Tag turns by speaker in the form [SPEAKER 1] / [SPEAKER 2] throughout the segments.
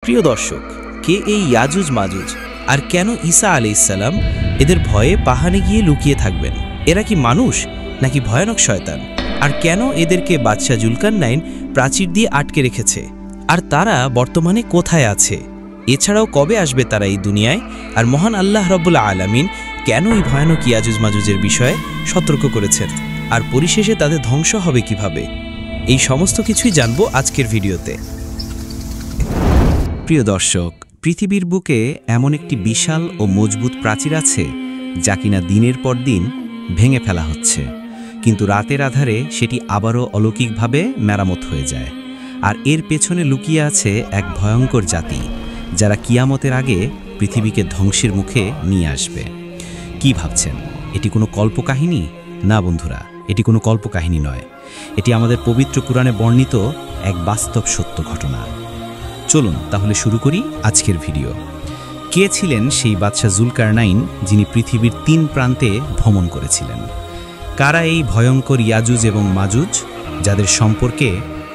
[SPEAKER 1] প্রিয় দর্শক, কে এই ইয়াজুজ মাজুজ, আর কেন ঈসা আলাইহিসসালাম এদের ভয়ে পাহাড়ে গিয়ে লুকিয়ে থাকবেন? এরা কি মানুষ নাকি ভয়ানক শয়তান? আর কেন এদেরকে বাদশাহ জুলকারনাইন প্রাচীর দিয়ে আটকে রেখেছে? আর তারা বর্তমানে কোথায় আছে? এছাড়াও কবে আসবে তারা এই দুনিয়ায়? আর মহান আল্লাহ রাব্বুল আলামিন কেন এই ভয়ানক ইয়াজুজ মাজুজের বিষয়ে সতর্ক করেছেন? আর পরিশেষে তাদের ধ্বংস হবে কিভাবে? এই সমস্ত কিছুই জানবো আজকের ভিডিওতে। প্রিয় দর্শক, পৃথিবীর বুকে এমন একটি বিশাল ও মজবুত প্রাচীর আছে যা কিনা দিনের পর দিন ভেঙে ফেলা হচ্ছে, কিন্তু রাতের আধারে সেটি আবারও অলৌকিকভাবে মেরামত হয়ে যায়। আর এর পেছনে লুকিয়ে আছে এক ভয়ঙ্কর জাতি, যারা কিয়ামতের আগে পৃথিবীকে ধ্বংসের মুখে নিয়ে আসবে। কি ভাবছেন, এটি কোনো কল্পকাহিনী? না বন্ধুরা, এটি কোনো কল্পকাহিনী নয়। এটি আমাদের পবিত্র কুরআনে বর্ণিত এক বাস্তব সত্য ঘটনা। চলুন তাহলে শুরু করি আজকের ভিডিও। কে ছিলেন সেই বাদশাহ জুলকারনাইন যিনি পৃথিবীর 3 প্রান্তে ভ্রমণ করেছিলেন? কারা এই ভয়ঙ্কর ইয়াজুজ এবং মাজুজ, যাদের সম্পর্কে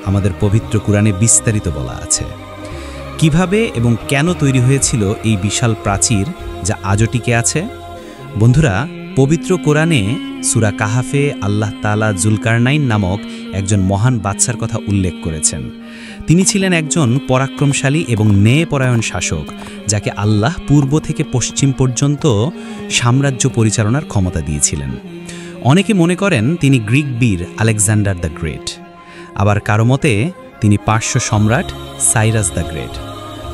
[SPEAKER 1] আমাদের পবিত্র কুরআনে বিস্তারিত বলা আছে? কিভাবে এবং কেন তৈরি হয়েছিল এই বিশাল প্রাচীর যা আজও টিকে আছে? বন্ধুরা, পবিত্র কোরআনে সূরা কাহাফে আল্লাহ তাআলা জুলকারনাইন নামক একজন মহান বাদশার কথা উল্লেখ করেছেন। তিনি ছিলেন একজন পরাক্রমশালী এবং ন্যায়পরায়ণ শাসক, যাকে আল্লাহ পূর্ব থেকে পশ্চিম পর্যন্ত সাম্রাজ্য পরিচালনার ক্ষমতা দিয়েছিলেন। অনেকে মনে করেন তিনি গ্রিক বীর আলেকজান্ডার দ্য গ্রেট, আবার কারো মতে তিনি পার্শ্ব সম্রাট সাইরাস দ্য গ্রেট।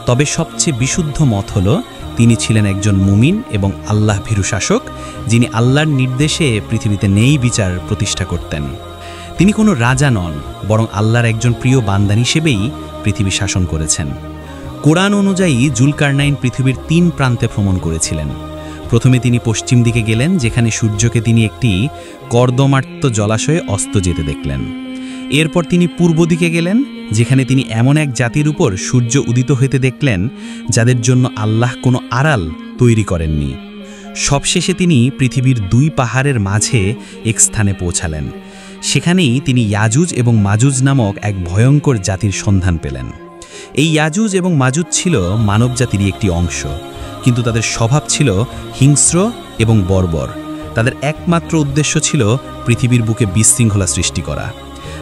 [SPEAKER 1] তবে সবচেয়ে বিশুদ্ধ মত হল তিনি ছিলেন একজন মুমিন এবং আল্লাহ ভীরু শাসক, যিনি আল্লাহর নির্দেশে পৃথিবীতে ন্যায় বিচার প্রতিষ্ঠা করতেন। তিনি কোনো রাজা নন, বরং আল্লাহর একজন প্রিয় বান্দা হিসেবেই পৃথিবী শাসন করেছেন। কোরআন অনুযায়ী জুলকারনাইন পৃথিবীর 3 প্রান্তে ভ্রমণ করেছিলেন। প্রথমে তিনি পশ্চিম দিকে গেলেন, যেখানে সূর্যকে তিনি একটি কর্দমাক্ত জলাশয়ে অস্ত যেতে দেখলেন। এরপর তিনি পূর্ব দিকে গেলেন, যেখানে তিনি এমন এক জাতির উপর সূর্য উদিত হইতে দেখলেন যাদের জন্য আল্লাহ কোনো আড়াল তৈরি করেননি। সবশেষে তিনি পৃথিবীর 2 পাহাড়ের মাঝে এক স্থানে পৌঁছালেন। সেখানেই তিনি ইয়াজুজ এবং মাজুজ নামক এক ভয়ঙ্কর জাতির সন্ধান পেলেন। এই ইয়াজুজ এবং মাজুজ ছিল মানবজাতিরই একটি অংশ, কিন্তু তাদের স্বভাব ছিল হিংস্র এবং বর্বর। তাদের একমাত্র উদ্দেশ্য ছিল পৃথিবীর বুকে বিশৃঙ্খলা সৃষ্টি করা।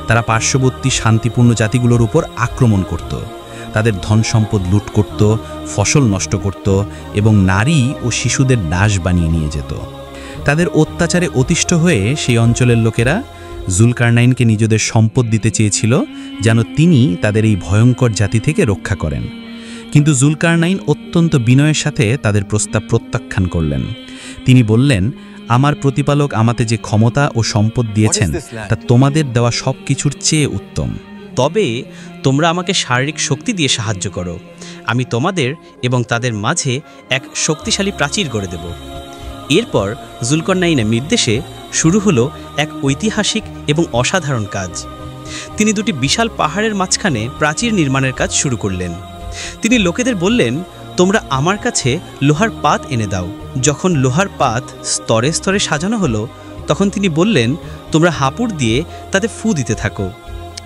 [SPEAKER 1] তারা পার্শ্ববর্তী শান্তিপূর্ণ জাতিগুলোর উপর আক্রমণ করত, তাদের ধন সম্পদ লুট করত, ফসল নষ্ট করত এবং নারী ও শিশুদের দাস বানিয়ে নিয়ে যেত। তাদের অত্যাচারে অতিষ্ঠ হয়ে সেই অঞ্চলের লোকেরা জুলকারনাইনকে নিজেদের সম্পদ দিতে চেয়েছিল, যেন তিনি তাদের এই ভয়ঙ্কর জাতি থেকে রক্ষা করেন। কিন্তু জুলকারনাইন অত্যন্ত বিনয়ের সাথে তাদের প্রস্তাব প্রত্যাখ্যান করলেন। তিনি বললেন, আমার প্রতিপালক আমাতে যে ক্ষমতা ও সম্পদ দিয়েছেন তা তোমাদের দেওয়া সব কিছুর চেয়ে উত্তম।
[SPEAKER 2] তবে তোমরা আমাকে শারীরিক শক্তি দিয়ে সাহায্য করো, আমি তোমাদের এবং তাদের মাঝে এক শক্তিশালী প্রাচীর গড়ে দেব। এরপর জুলকারনাইনের নির্দেশে শুরু হলো এক ঐতিহাসিক এবং অসাধারণ কাজ। তিনি 2টি বিশাল পাহাড়ের মাঝখানে প্রাচীর নির্মাণের কাজ শুরু করলেন। তিনি লোকেদের বললেন, তোমরা আমার কাছে লোহার পাত এনে দাও। যখন লোহার পাত স্তরে স্তরে সাজানো হলো, তখন তিনি বললেন, তোমরা হাঁপুড় দিয়ে তাতে ফু দিতে থাকো।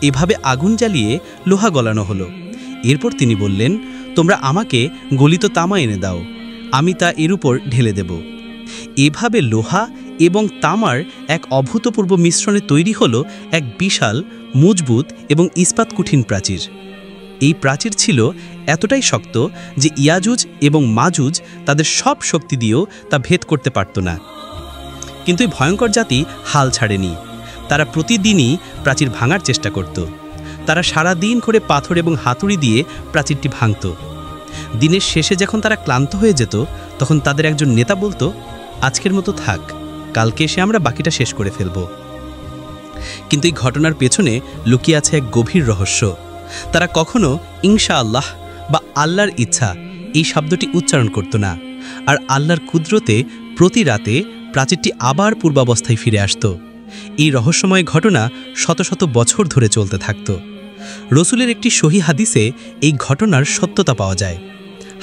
[SPEAKER 2] এভাবে আগুন জ্বালিয়ে লোহা গলানো হলো। এরপর তিনি বললেন, তোমরা আমাকে গলিত তামা এনে দাও, আমি তা এর উপর ঢেলে দেব। এভাবে লোহা এবং তামার এক অভূতপূর্ব মিশ্রণে তৈরি হলো এক বিশাল, মজবুত এবং ইস্পাত কঠিন প্রাচীর। এই প্রাচীর ছিল এতটাই শক্ত যে ইয়াজুজ এবং মাজুজ তাদের সব শক্তি দিয়েও তা ভেদ করতে পারত না। কিন্তু এই ভয়ঙ্কর জাতি হাল ছাড়েনি। তারা প্রতিদিনই প্রাচীর ভাঙার চেষ্টা করত। তারা সারা দিন করে পাথর এবং হাতুড়ি দিয়ে প্রাচীরটি ভাঙত। দিনের শেষে যখন তারা ক্লান্ত হয়ে যেত, তখন তাদের একজন নেতা বলতো, আজকের মতো থাক, কালকে এসে আমরা বাকিটা শেষ করে ফেলব। কিন্তু এই ঘটনার পেছনে লুকিয়ে আছে এক গভীর রহস্য। তারা কখনো ইনশাআল্লাহ বা আল্লাহর ইচ্ছা এই শব্দটি উচ্চারণ করত না। আর আল্লাহর কুদরতে প্রতি রাতে প্রাচীরটি আবার পূর্বাবস্থায় ফিরে আসত। এই রহস্যময় ঘটনা শত শত বছর ধরে চলতে থাকত। রসুলের একটি সহি হাদিসে এই ঘটনার সত্যতা পাওয়া যায়।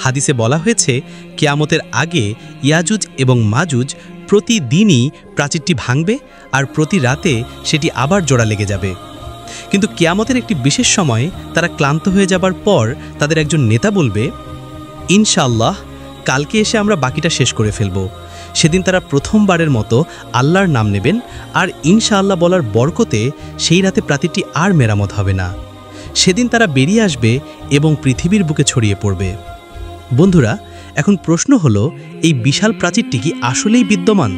[SPEAKER 2] হাদিসে বলা হয়েছে, কিয়ামতের আগে ইয়াজুজ এবং মাজুজ প্রতিদিনই প্রাচীরটি ভাঙবে আর প্রতি রাতে সেটি আবার জোড়া লেগে যাবে। কিন্তু কিয়ামতের একটি বিশেষ সময়ে তারা ক্লান্ত হয়ে যাবার পর তাদের একজন নেতা বলবে, ইনশাআল্লাহ কালকে এসে আমরা বাকিটা শেষ করে ফেলব। সেদিন তারা প্রথমবারের মতো আল্লাহর নাম নেবেন, আর ইনশাআল্লাহ বলার বরকতে সেই রাতে প্রাতিটি আর মেরামত হবে না। সেদিন তারা বেরিয়ে আসবে এবং পৃথিবীর বুকে ছড়িয়ে পড়বে। বন্ধুরা, এখন প্রশ্ন হলো, এই বিশাল প্রাচীরটি কি আসলেই বিদ্যমান?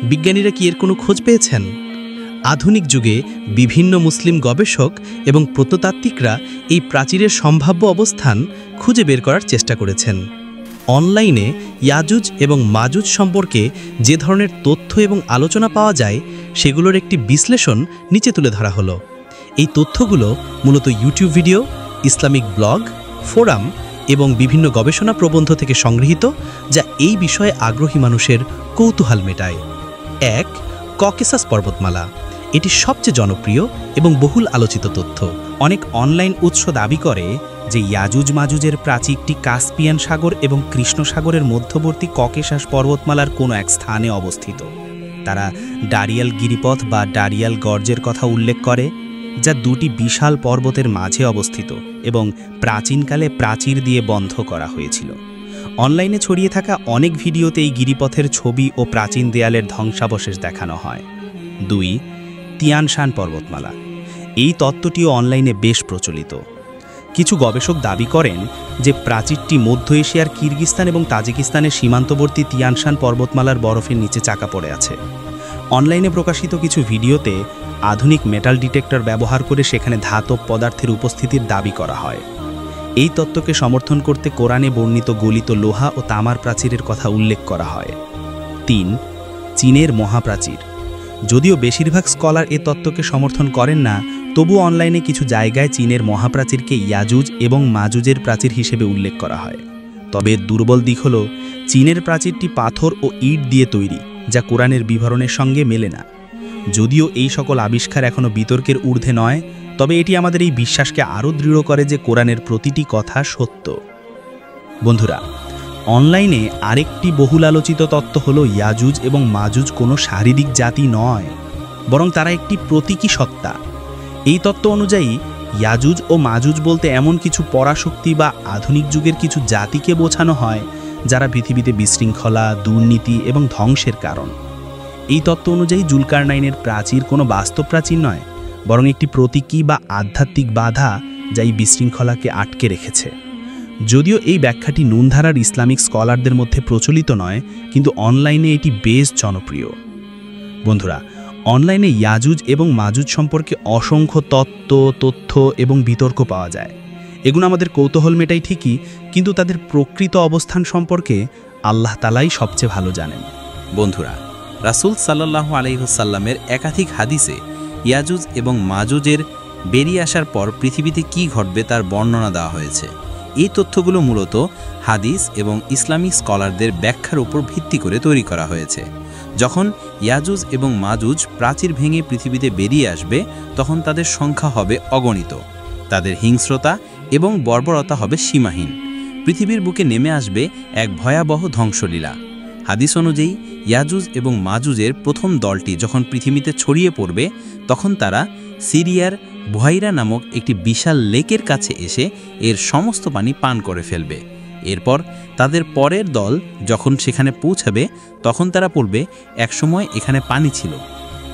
[SPEAKER 2] বিজ্ঞানীরা কি এর কোনো খোঁজ পেয়েছেন? আধুনিক যুগে বিভিন্ন মুসলিম গবেষক এবং প্রত্নতাত্ত্বিকরা এই প্রাচীরের সম্ভাব্য অবস্থান খুঁজে বের করার চেষ্টা করেছেন। অনলাইনে ইয়াজুজ এবং মাজুজ সম্পর্কে যে ধরনের তথ্য এবং আলোচনা পাওয়া যায়, সেগুলোর একটি বিশ্লেষণ নিচে তুলে ধরা হলো। এই তথ্যগুলো মূলত YouTube video, Islamic blog, forum এবং বিভিন্ন গবেষণা প্রবন্ধ থেকে সংগৃহীত, যা এই বিষয়ে আগ্রহী মানুষের কৌতূহল মেটায়। 1. ককেসাস পর্বতমালা। এটি সবচেয়ে জনপ্রিয় এবং বহুল আলোচিত তথ্য।
[SPEAKER 1] অনেক অনলাইন উৎস দাবি করে যে ইয়াজুজ মাজুজের প্রাচীরটি কাস্পিয়ান সাগর এবং কৃষ্ণ সাগরের মধ্যবর্তী ককেশাস পর্বতমালার কোনো এক স্থানে অবস্থিত। তারা ডারিয়াল গিরিপথ বা ডারিয়াল গর্জের কথা উল্লেখ করে, যা দুটি বিশাল পর্বতের মাঝে অবস্থিত এবং প্রাচীনকালে প্রাচীর দিয়ে বন্ধ করা হয়েছিল। অনলাইনে ছড়িয়ে থাকা অনেক ভিডিওতে এই গিরিপথের ছবি ও প্রাচীন দেয়ালের ধ্বংসাবশেষ দেখানো হয়। 2. তিয়ানশান পর্বতমালা। এই তত্ত্বটিও অনলাইনে বেশ প্রচলিত। কিছু গবেষক দাবি করেন যে প্রাচীরটি মধ্য এশিয়ার কিরগিস্তান এবং তাজিকিস্তানের সীমান্তবর্তী তিয়ানশান পর্বতমালার বরফের নিচে চাকা পড়ে আছে। অনলাইনে প্রকাশিত কিছু ভিডিওতে আধুনিক মেটাল ডিটেক্টর ব্যবহার করে সেখানে ধাতব পদার্থের উপস্থিতির দাবি করা হয়। এই তত্ত্বকে সমর্থন করতে কোরআনে বর্ণিত গলিত লোহা ও তামার প্রাচীরের কথা উল্লেখ করা হয়। 3. চীনের মহাপ্রাচীর। যদিও বেশিরভাগ স্কলার এ তত্ত্বকে সমর্থন করেন না, তবু অনলাইনে কিছু জায়গায় চীনের মহাপ্রাচীরকে ইয়াজুজ এবং মাজুজের প্রাচীর হিসেবে উল্লেখ করা হয়। তবে দুর্বল দিক হল চীনের প্রাচীরটি পাথর ও ইট দিয়ে তৈরি, যা কোরআনের বিবরণের সঙ্গে মেলে না। যদিও এই সকল আবিষ্কার এখনও বিতর্কের ঊর্ধ্বে নয়, তবে এটি আমাদের এই বিশ্বাসকে আরও দৃঢ় করে যে কোরআনের প্রতিটি কথা সত্য। বন্ধুরা, অনলাইনে আরেকটি বহুল আলোচিত তত্ত্ব হলো ইয়াজুজ এবং মাজুজ কোনো শারীরিক জাতি নয়, বরং তারা একটি প্রতীকী সত্তা। এই তত্ত্ব অনুযায়ী ইয়াজুজ ও মাজুজ বলতে এমন কিছু পরাশক্তি বা আধুনিক যুগের কিছু জাতিকে বোঝানো হয়, যারা পৃথিবীতে বিশৃঙ্খলা, দুর্নীতি এবং ধ্বংসের কারণ। এই তত্ত্ব অনুযায়ী জুলকারনাইনের প্রাচীর কোনো বাস্তব প্রাচীর নয়, বরং একটি প্রতীকী বা আধ্যাত্মিক বাধা, যা এই বিশৃঙ্খলাকে আটকে রেখেছে। যদিও এই ব্যাখ্যাটি নুনধারার ইসলামিক স্কলারদের মধ্যে প্রচলিত নয়, কিন্তু অনলাইনে এটি বেশ জনপ্রিয়। বন্ধুরা, অনলাইনে ইয়াজুজ এবং মাজুজ সম্পর্কে অসংখ্য তথ্য এবং বিতর্ক পাওয়া যায়। এগুলো আমাদের কৌতূহল মেটাই ঠিকই, কিন্তু তাদের প্রকৃত অবস্থান সম্পর্কে আল্লাহ তাআলাই সবচেয়ে ভালো জানেন।
[SPEAKER 3] বন্ধুরা, রাসূল সাল্লাল্লাহু আলাইহি ওয়াসাল্লামের একাধিক হাদিসে ইয়াজুজ এবং মাজুজের বেরিয়ে আসার পর পৃথিবীতে কি ঘটবে তার বর্ণনা দেওয়া হয়েছে। এই তথ্যগুলো মূলত হাদিস এবং ইসলামিক স্কলারদের ব্যাখ্যার উপর ভিত্তি করে তৈরি করা হয়েছে। যখন ইয়াজুজ এবং মাজুজ প্রাচীর ভেঙে পৃথিবীতে বেরিয়ে আসবে, তখন তাদের সংখ্যা হবে অগণিত, তাদের হিংস্রতা এবং বর্বরতা হবে সীমাহীন। পৃথিবীর বুকে নেমে আসবে এক ভয়াবহ ধ্বংসলীলা। হাদিস অনুযায়ী ইয়াজুজ এবং মাজুজের প্রথম দলটি যখন পৃথিবীতে ছড়িয়ে পড়বে, তখন তারা সিরিয়ার বুহাইরা নামক একটি বিশাল লেকের কাছে এসে এর সমস্ত পানি পান করে ফেলবে। এরপর তাদের পরের দল যখন সেখানে পৌঁছাবে, তখন তারা বলবে, একসময় এখানে পানি ছিল।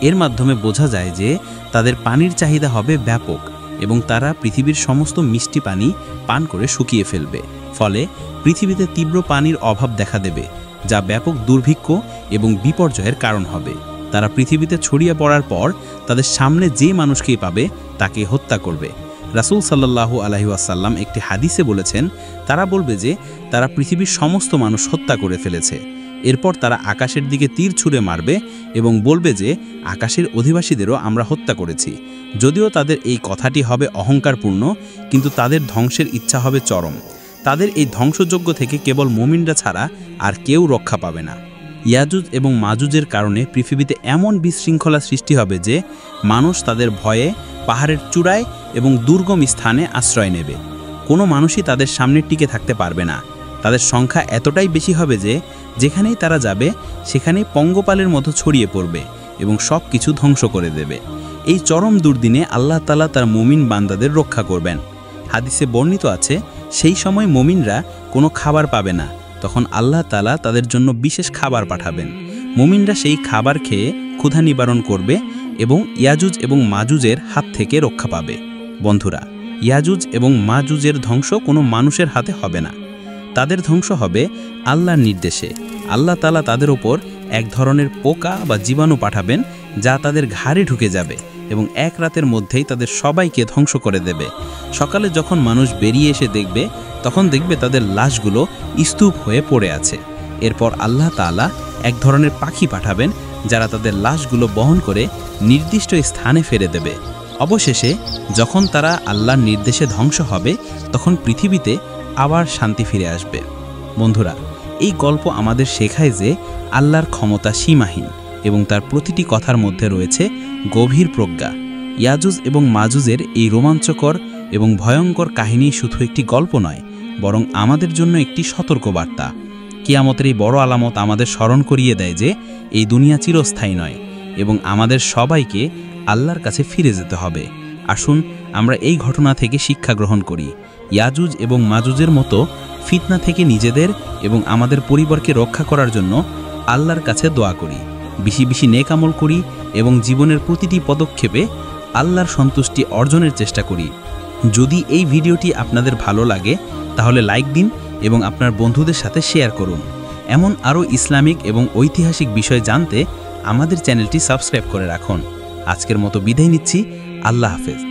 [SPEAKER 3] এর মাধ্যমে বোঝা যায় যে তাদের পানির চাহিদা হবে ব্যাপক এবং তারা পৃথিবীর সমস্ত মিষ্টি পানি পান করে শুকিয়ে ফেলবে। ফলে পৃথিবীতে তীব্র পানির অভাব দেখা দেবে, যা ব্যাপক দুর্ভিক্ষ এবং বিপর্যয়ের কারণ হবে। তারা পৃথিবীতে ছড়িয়ে পড়ার পর তাদের সামনে যে মানুষকেই পাবে তাকে হত্যা করবে। রাসূল সাল্লাল্লাহু আলাইহি ওয়াসাল্লাম একটি হাদিসে বলেছেন, তারা বলবে যে তারা পৃথিবীর সমস্ত মানুষ হত্যা করে ফেলেছে। এরপর তারা আকাশের দিকে তীর ছুঁড়ে মারবে এবং বলবে যে আকাশের অধিবাসীদেরও আমরা হত্যা করেছি। যদিও তাদের এই কথাটি হবে অহংকারপূর্ণ, কিন্তু তাদের ধ্বংসের ইচ্ছা হবে চরম। তাদের এই ধ্বংসযজ্ঞ থেকে কেবল মুমিনরা ছাড়া আর কেউ রক্ষা পাবে না। ইয়াজুজ এবং মাজুজের কারণে পৃথিবীতে এমন বিশৃঙ্খলা সৃষ্টি হবে যে মানুষ তাদের ভয়ে পাহাড়ের চূড়ায় এবং দুর্গম স্থানে আশ্রয় নেবে। কোনো মানুষই তাদের সামনে টিকে থাকতে পারবে না। তাদের সংখ্যা এতটাই বেশি হবে যে যেখানেই তারা যাবে সেখানেই পঙ্গপালের মতো ছড়িয়ে পড়বে এবং সব কিছু ধ্বংস করে দেবে। এই চরম দুর্দিনে আল্লাহ তাআলা তার মুমিন বান্দাদের রক্ষা করবেন। হাদিসে বর্ণিত আছে, সেই সময় মুমিনরা কোনো খাবার পাবে না, তখন আল্লাহ তাআলা তাদের জন্য বিশেষ খাবার পাঠাবেন। মুমিনরা সেই খাবার খেয়ে ক্ষুধা নিবারণ করবে এবং ইয়াজুজ এবং মাজুজের হাত থেকে রক্ষা পাবে। বন্ধুরা, ইয়াজুজ এবং মাজুজের ধ্বংস কোনো মানুষের হাতে হবে না, তাদের ধ্বংস হবে আল্লাহর নির্দেশে। আল্লাহ তাআলা তাদের ওপর এক ধরনের পোকা বা জীবাণু পাঠাবেন, যা তাদের ঘাড়ে ঢুকে যাবে এবং এক রাতের মধ্যেই তাদের সবাইকে ধ্বংস করে দেবে। সকালে যখন মানুষ বেরিয়ে এসে দেখবে, তখন দেখবে তাদের লাশগুলো স্তূপ হয়ে পড়ে আছে। এরপর আল্লাহ তাআলা এক ধরনের পাখি পাঠাবেন, যারা তাদের লাশগুলো বহন করে নির্দিষ্ট স্থানে ফেলে দেবে। অবশেষে যখন তারা আল্লাহর নির্দেশে ধ্বংস হবে, তখন পৃথিবীতে আবার শান্তি ফিরে আসবে। বন্ধুরা, এই গল্প আমাদের শেখায় যে আল্লাহর ক্ষমতা সীমাহীন এবং তার প্রতিটি কথার মধ্যে রয়েছে গভীর প্রজ্ঞা। ইয়াজুজ এবং মাজুজের এই রোমাঞ্চকর এবং ভয়ঙ্কর কাহিনী শুধু একটি গল্প নয়, বরং আমাদের জন্য একটি সতর্কবার্তা। কিয়ামতের এই বড় আলামত আমাদের স্মরণ করিয়ে দেয় যে এই দুনিয়া চিরস্থায়ী নয় এবং আমাদের সবাইকে আল্লাহর কাছে ফিরে যেতে হবে। আসুন আমরা এই ঘটনা থেকে শিক্ষা গ্রহণ করি। ইয়াজুজ এবং মাজুজের মতো ফিতনা থেকে নিজেদের এবং আমাদের পরিবারকে রক্ষা করার জন্য আল্লাহর কাছে দোয়া করি, বেশি বেশি নেক আমল করি এবং জীবনের প্রতিটি পদক্ষেপে আল্লাহর সন্তুষ্টি অর্জনের চেষ্টা করি। যদি এই ভিডিওটি আপনাদের ভালো লাগে তাহলে লাইক দিন এবং আপনার বন্ধুদের সাথে শেয়ার করুন। এমন আরও ইসলামিক এবং ঐতিহাসিক বিষয় জানতে আমাদের চ্যানেলটি সাবস্ক্রাইব করে রাখুন। আজকের মতো বিদায় নিচ্ছি। আল্লাহ হাফেজ।